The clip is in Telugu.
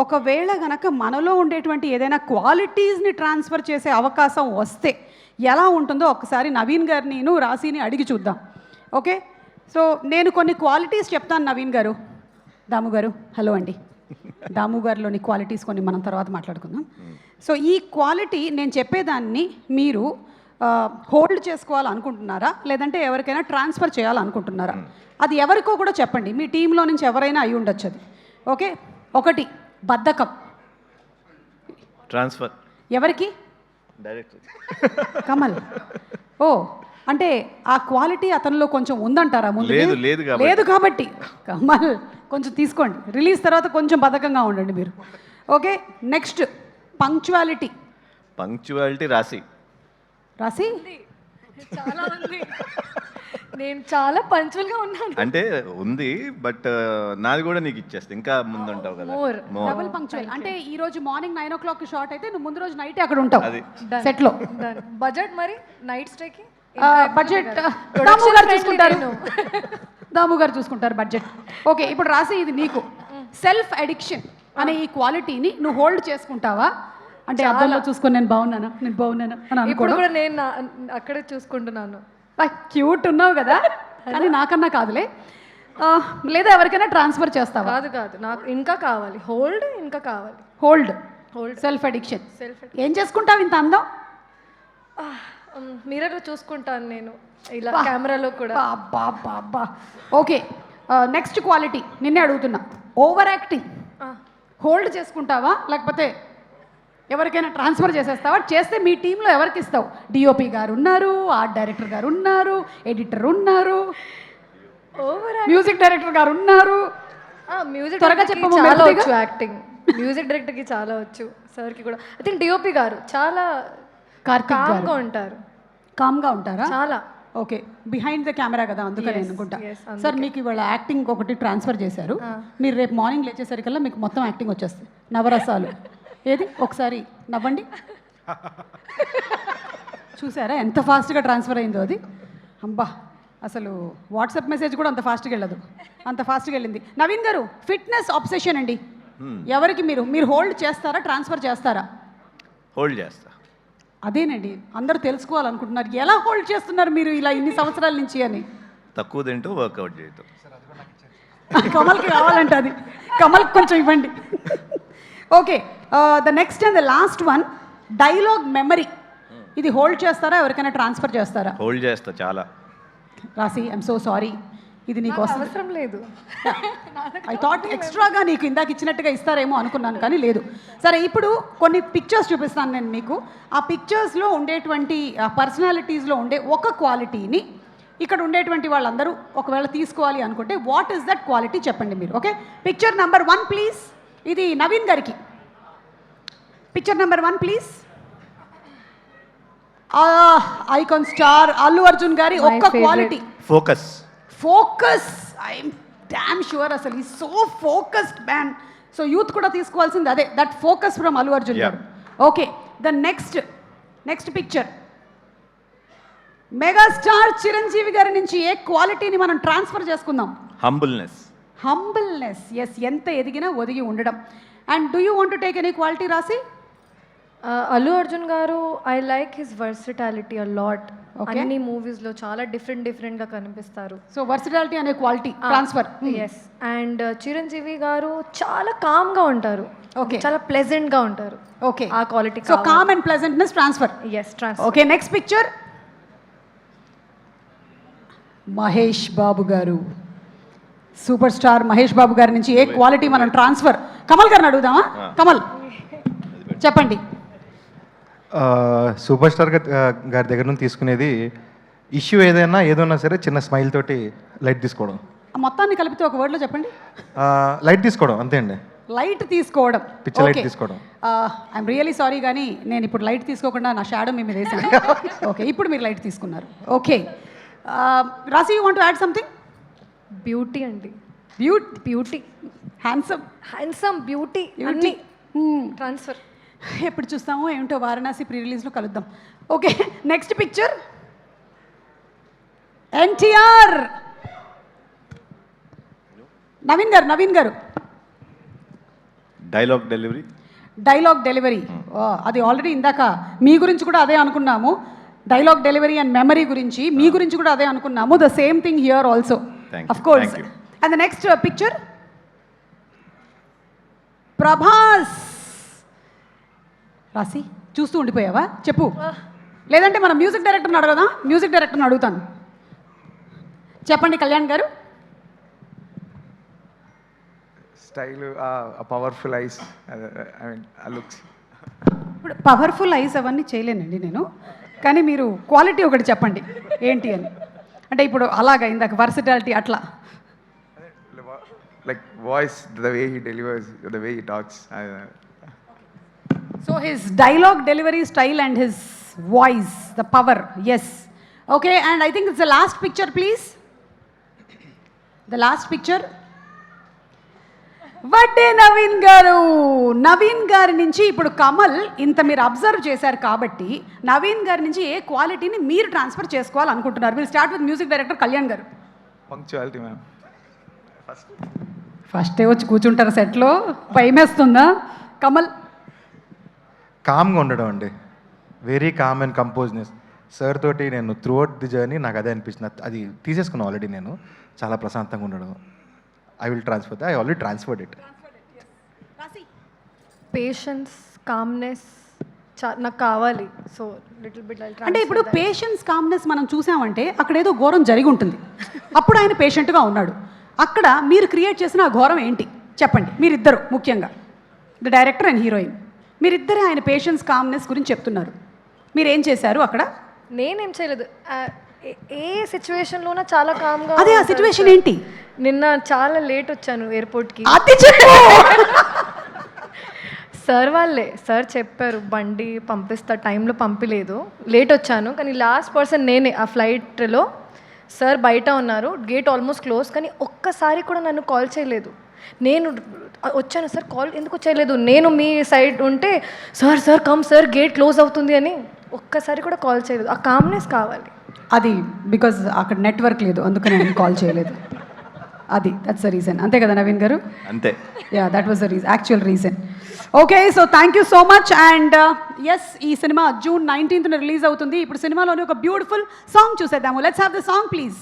ఒకవేళ గనక మనలో ఉండేటువంటి ఏదైనా క్వాలిటీస్ని ట్రాన్స్ఫర్ చేసే అవకాశం వస్తే ఎలా ఉంటుందో ఒకసారి నవీన్ గారిని రాశిని అడిగి చూద్దాం. ఓకే, సో నేను కొన్ని క్వాలిటీస్ చెప్తాను నవీన్ గారు. దాము గారు హలో అండి. దాము గారిలోని క్వాలిటీస్ కొన్ని మనం తర్వాత మాట్లాడుకుందాం. సో ఈ క్వాలిటీ నేను చెప్పేదాన్ని మీరు హోల్డ్ చేసుకోవాలనుకుంటున్నారా లేదంటే ఎవరికైనా ట్రాన్స్ఫర్ చేయాలనుకుంటున్నారా? అది ఎవరికో కూడా చెప్పండి, మీ టీంలో నుంచి ఎవరైనా అయి ఉండొచ్చు అది. ఓకే, 1 బద్ధకం. ట్రాన్స్ఫర్ ఎవరికి? డైరెక్ట్ కమల్. ఓ అంటే ఆ క్వాలిటీ అతనిలో కొంచెం ఉందంటారా? ముందు లేదు కాబట్టి కమల్ కొంచెం తీసుకోండి, రిలీజ్ తర్వాత కొంచెం బద్ధకంగా ఉండండి మీరు. Okay, next punctuality. రాశి చాలా ఉంది. నేను చాలా పంచువల్గా ఉన్నాను అంటే ఉంది, బట్ నాది కూడా నీకు ఇచ్చేస్తా, ఇంకా ముందు ఉంటావు కదా. డబుల్ పంక్చువల్ అంటే ఈ రోజు మార్నింగ్ 9 o'clock షార్ట్ అయితే నువ్వు ముందు రోజు నైట్ అక్కడ ఉంటావు సెట్లో. బడ్జెట్ మరి నైట్ స్టేకి బడ్జెట్ దాము గారు చూసుకుంటారు. దాము గారు చూసుకుంటారు బడ్జెట్. ఓకే, ఇప్పుడు రాసి ఇది నీకు సెల్ఫ్ అడిక్షన్ అనే ఈ క్వాలిటీని నువ్వు హోల్డ్ చేసుకుంటావా? అంటే అద్దంలో చూసుకొని నేను బాగున్నాను అని అనుకోవడం. కూడా నేను అక్కడే చూసుకుంటున్నాను. క్యూట్ ఉన్నావు కదా, కానీ నాకన్నా కాదులే. లేదా ఎవరికైనా ట్రాన్స్ఫర్ చేస్తావా? కాదు, నాకు ఇంకా కావాలి హోల్డ్, ఇంకా కావాలి హోల్డ్ సెల్ఫ్ అడిక్షన్. ఏం చేసుకుంటావు ఇంత అందం? మిర్రర్లో చూసుకుంటాను నేను, ఇలా కెమెరాలో కూడా. అబ్బా. ఓకే, నెక్స్ట్ క్వాలిటీ నిన్నే అడుగుతున్నా, ఓవర్ యాక్టింగ్. హోల్డ్ చేసుకుంటావా లేకపోతే ఎవరికైనా ట్రాన్స్ఫర్ చేసేస్తావా? చేస్తే మీ టీంలో ఎవరికి ఇస్తావు? డిఓపి గారు ఉన్నారు, ఆర్ట్ డైరెక్టర్ గారు ఉన్నారు, ఎడిటర్ ఉన్నారు, మ్యూజిక్ డైరెక్టర్ గారు ఉన్నారు. మ్యూజిక్ త్వరగా చెప్పము. చాలా వచ్చు యాక్టింగ్, మ్యూజిక్ డైరెక్టర్కి చాలా వచ్చు, సార్కి కూడా. ఐ థింక్ డిఓపి గారు చాలా కామ్గా ఉంటారా? చాలా. ఓకే, బిహైండ్ ద కెమెరా కదా, అందుకని అనుకుంటా. సార్ మీకు ఇవాళ యాక్టింగ్ ఒకటి ట్రాన్స్ఫర్ చేశారు, మీరు రేపు మార్నింగ్ లేచేసరికల్లా మీకు మొత్తం యాక్టింగ్ వచ్చేస్తుంది, నవరసాలు. ఏది ఒకసారి నవ్వండి. చూసారా ఎంత ఫాస్ట్గా ట్రాన్స్ఫర్ అయిందో అది? అబ్బా, అసలు వాట్సాప్ మెసేజ్ కూడా అంత ఫాస్ట్గా వెళ్ళదు, అంత ఫాస్ట్గా వెళ్ళింది. నవీన్ గారు ఫిట్నెస్ ఆబ్సెషన్ అండి. ఎవరికి మీరు హోల్డ్ చేస్తారా ట్రాన్స్ఫర్ చేస్తారా? హోల్డ్ చేస్తా. అదేనండి అందరూ తెలుసుకోవాలనుకుంటున్నారు, ఎలా హోల్డ్ చేస్తున్నారు మీరు ఇలా ఇన్ని సంవత్సరాల నుంచి అని. తక్కువ తింటూ వర్కౌట్ చేయటం. కమల్కి కావాలంట అది, కమల్కి కొంచెం ఇవ్వండి. Okay, the next and the last one, dialogue memory. ఇది హోల్డ్ చేస్తారా ఎవరికైనా ట్రాన్స్ఫర్ చేస్తారా? హోల్డ్ చేస్తా చాలా. రాసి ఐఎమ్ సో సారీ, ఇది నీకు అవసరం లేదు. ఐ థాట్ ఎక్స్ట్రాగా నీకు ఇందాక ఇచ్చినట్టుగా ఇస్తారేమో అనుకున్నాను, కానీ లేదు. సరే, ఇప్పుడు కొన్ని పిక్చర్స్ చూపిస్తాను నేను మీకు. ఆ పిక్చర్స్లో ఉండేటువంటి పర్సనాలిటీస్లో ఉండే ఒక క్వాలిటీని ఇక్కడ ఉండేటువంటి వాళ్ళందరూ ఒకవేళ తీసుకోవాలి అనుకుంటే వాట్ ఈస్ దట్ క్వాలిటీ చెప్పండి మీరు. Okay, picture number 1 please. ఇది నవీన్ గారికి. Picture number 1 please. Icon star Allu Arjun గారి ఒక్క quality, focus. I'm damn sure అసలు ఈ so focused man. So youth కూడా తీసుకోవాల్సింది అదే, that focus from Allu Arjun గారు. Okay, the next picture, megastar Chiranjeevi గారి నుంచి ఏ క్వాలిటీని మనం ట్రాన్స్ఫర్ చేసుకుందాం? హంబుల్నెస్. ఎస్, ఎంత ఎదిగినా ఒదిగి ఉండడం. And do you want to take any quality రాసి? అల్లు అర్జున్ గారు, I like his versatility a lot. అన్ని మూవీస్లో చాలా డిఫరెంట్గా కనిపిస్తారు. సో వర్సిటాలిటీ అనే quality transfer. Yes. And Chiranjeevi గారు చాలా కామ్గా ఉంటారు. ఓకే, చాలా ప్లెజెంట్గా ఉంటారు. ఓకే, ఆ quality. So calm and pleasantness transfer. Yes, transfer. Okay, next picture, Mahesh Babu గారు. సూపర్ స్టార్ మహేష్ బాబు గారి నుంచి ఏ క్వాలిటీ మనం ట్రాన్స్ఫర్? కమల్ గారిని అడుగుదామా? కమల్ చెప్పండి. సూపర్ స్టార్ గారి దగ్గర నుంచి తీసుకునేది ఇష్యూ ఏదైనా సరే చిన్న స్మైల్ తోటి లైట్ తీసుకోవడం. మొత్తాన్ని కలిపితే ఒక వర్డ్లో చెప్పండి. లైట్ తీసుకోవడం, అంతే అండి. లైట్ తీసుకోవడం, పిచ్చ లైట్ తీసుకోవడం. ఐఎమ్ రియలీ సారీ, కానీ నేను ఇప్పుడు లైట్ తీసుకోకుండా నా షాడో మీ మీద వేసాను. ఓకే, ఇప్పుడు మీరు లైట్ తీసుకున్నారు. ఓకే, రాసి you want to add something? Beauty అండి. బ్యూటీ, హ్యాండ్సమ్ బ్యూటీ అన్ని ట్రాన్స్ఫర్. ఎప్పుడు చూస్తామో ఏమిటో, వారణాసి ప్రీ రిలీజ్లో కలుద్దాం. Okay, next picture, NTR. Naveen గారు డైలాగ్ డెలివరీ. డైలాగ్ డెలివరీ, అది ఆల్రెడీ ఇందాక మీ గురించి కూడా అదే అనుకున్నాము. డైలాగ్ డెలివరీ అండ్ మెమరీ గురించి మీ గురించి కూడా అదే అనుకున్నాము. The same thing here also, of course. And the next picture, Prabhas. రాసి చూస్తూ ఉండిపోయావా? చెప్పు, లేదంటే మన మ్యూజిక్ డైరెక్టర్ని అడగదా? మ్యూజిక్ డైరెక్టర్ని అడుగుతాను. చెప్పండి కళ్యాణ్ గారు. Style, powerful ice, I mean looks. ఇప్పుడు పవర్ఫుల్ ఐస్ అవన్నీ చేయలేనండి నేను, కానీ మీరు క్వాలిటీ ఒకటి చెప్పండి ఏంటి అని. అంటే ఇప్పుడు అలాగా ఇందాక వర్సిటాలిటీ అట్లా. Like voice, the way he delivers, the way he talks. So his dialogue delivery style and his voice, the power, yes. Okay, and I think it's the last picture, please. The last picture. Vadde Naveen గారు. నవీన్ గారి నుంచి ఇప్పుడు కమల్ ఇంత మీరు అబ్జర్వ్ చేశారు కాబట్టి నవీన్ గారి నుంచి ఏ క్వాలిటీని మీరు ట్రాన్స్ఫర్ చేసుకోవాలనుకుంటున్నారు? Will start with music director Kalyan గారు. Punctuality ma'am. ఫస్టే వచ్చి కూర్చుంటారు సెట్లో, భయమేస్తుందా? కమల్. కామ్గా ఉండడం అండి, very calm and composeness. Sir తోటి నేను త్రూ అవుట్ ది జర్నీ నాకు అదే అనిపించింది. అది తీసేసుకున్నాను ఆల్రెడీ నేను. చాలా ప్రశాంతంగా ఉండడం. I will transfer, I already transferred it. Patience, calmness నాకు కావాలి. సో లిటిల్ బిట్ అంటే ఇప్పుడు పేషెన్స్, కామ్నెస్ మనం చూసామంటే అక్కడ ఏదో ఘోరం జరిగి ఉంటుంది, అప్పుడు ఆయన పేషెంట్గా ఉన్నాడు. అక్కడ మీరు క్రియేట్ చేసిన ఆ ఘోరం ఏంటి చెప్పండి? మీరిద్దరు ముఖ్యంగా, ద డైరెక్టర్ అండ్ హీరోయిన్, మీరిద్దరే ఆయన పేషెన్స్, కామ్నెస్ గురించి చెప్తున్నారు. మీరేం చేశారు అక్కడ? నేనేం చేయలేదు. ఏ సిచ్యువేషన్లోనా చాలా కామ్గా. అదే ఆ సిచ్యువేషన్ ఏంటి? నిన్న చాలా లేట్ వచ్చాను ఎయిర్పోర్ట్కి. అది చెప్పు. సార్ వాళ్ళే, సార్ చెప్పారు బండి పంపిస్తా, టైంలో పంపిలేదు, లేట్ వచ్చాను. కానీ లాస్ట్ పర్సన్ నేనే ఆ ఫ్లైట్లో. సార్ బయట ఉన్నారు, గేట్ ఆల్మోస్ట్ క్లోజ్, కానీ ఒక్కసారి కూడా నన్ను కాల్ చేయలేదు. నేను వచ్చాను సార్, కాల్ ఎందుకు చేయలేదు? నేను మీ సైడ్ ఉంటే sir sir come sir, gate close అవుతుంది అని ఒక్కసారి కూడా కాల్ చేయలేదు. ఆ కామ్నెస్ కావాలి. అది బికాజ్ అక్కడ నెట్వర్క్ లేదు, అందుకని నేను కాల్ చేయలేదు. అది దట్స్ ద రీజన్. అంతే కదా నవీన్ గారు? అంతే. Yeah, that was the reason, actual reason. Okay, so thank you so much. And yes, ఈ సినిమా June 19th రిలీజ్ అవుతుంది. ఇప్పుడు సినిమాలోని ఒక బ్యూటిఫుల్ సాంగ్ చూసేద్దాము. Let's have the song please.